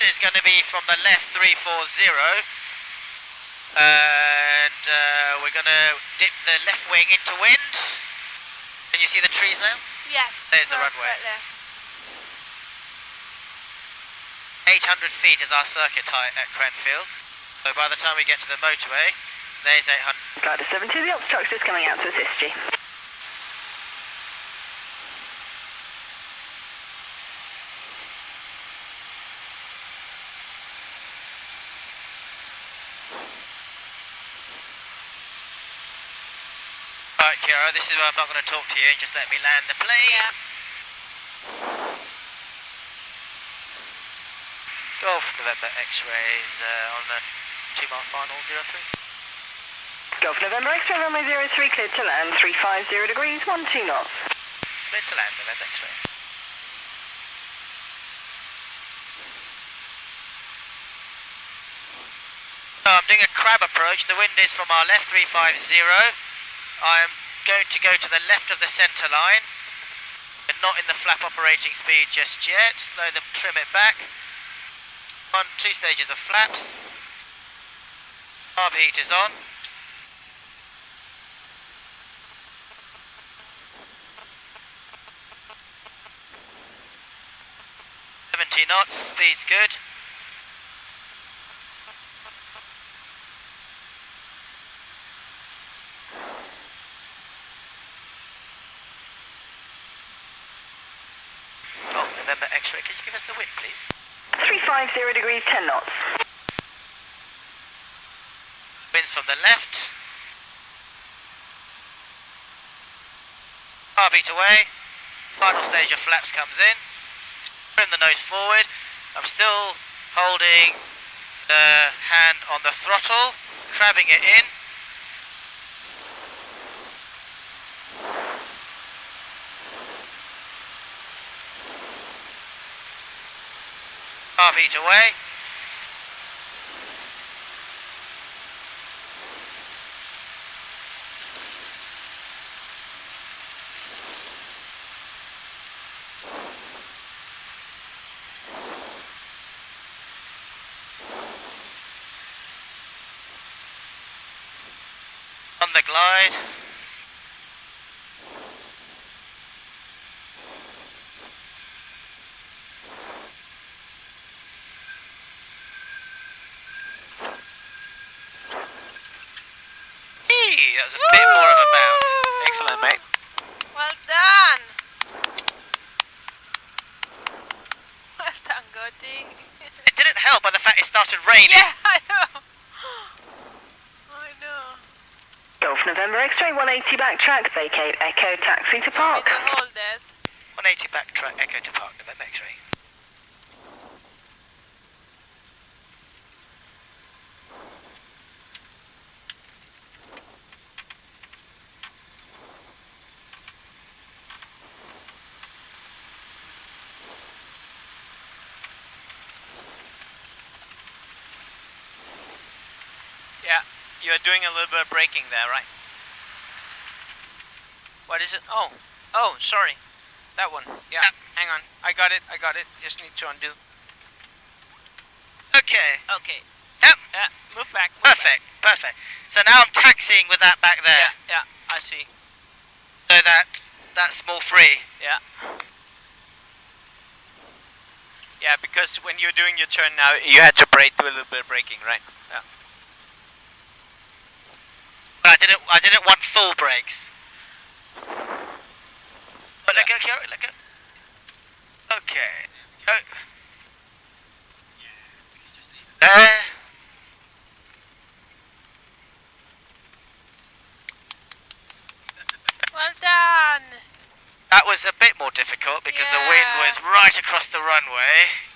is going to be from the left 340, and we're going to dip the left wing into wind. Can you see the trees now? Yes. There's the runway. 800 feet is our circuit height at Cranfield. So by the time we get to the motorway, there's 800. Glider 72, the obstructor is coming out to assist you. Right, Kiara, this is where I'm not going to talk to you, just let me land the plane. Yeah. Golf November X-rays on the 2-mile final 03. Golf November X-ray runway 03, cleared to land 350 degrees, 12 knots. Cleared to land, November X-ray. So I'm doing a crab approach. The wind is from our left 350. I am going to go to the left of the centre line, but not in the flap operating speed just yet. Slow the trim it back. 2 stages of flaps. Carb heat is on. Knots, speed's good. Oh, November X-ray, can you give us the wind, please? 350 degrees, 10 knots. Winds from the left. Carb heat away. Final stage of flaps comes in. Trim the nose forward. I'm still holding the hand on the throttle, crabbing it in. Carb heat away. On the glide. That was a bit more of a bounce. Excellent, mate. Well done. Well done, Gordy. It didn't help by the fact it started raining. Yeah, I know. I know. Golf November X-ray 180 backtrack, vacate Echo, taxi to park. Want me to hold this? 180 backtrack, Echo to park, November X-ray. Yeah, you are doing a little bit of braking there, right? What is it? Oh, sorry. That one. Yeah, hang on. I got it. Just need to undo. Okay. Okay. Yep. Yeah, move back. Perfect. So now I'm taxiing with that back there. Yeah, I see. So that's more free. Yeah. Yeah, because when you're doing your turn now, you had to brake, do a little bit of braking, right? Yeah. But I didn't want full brakes. But let go, Kiara, let go. Okay. Go. There. Well done. That was a bit more difficult because the wind was right across the runway.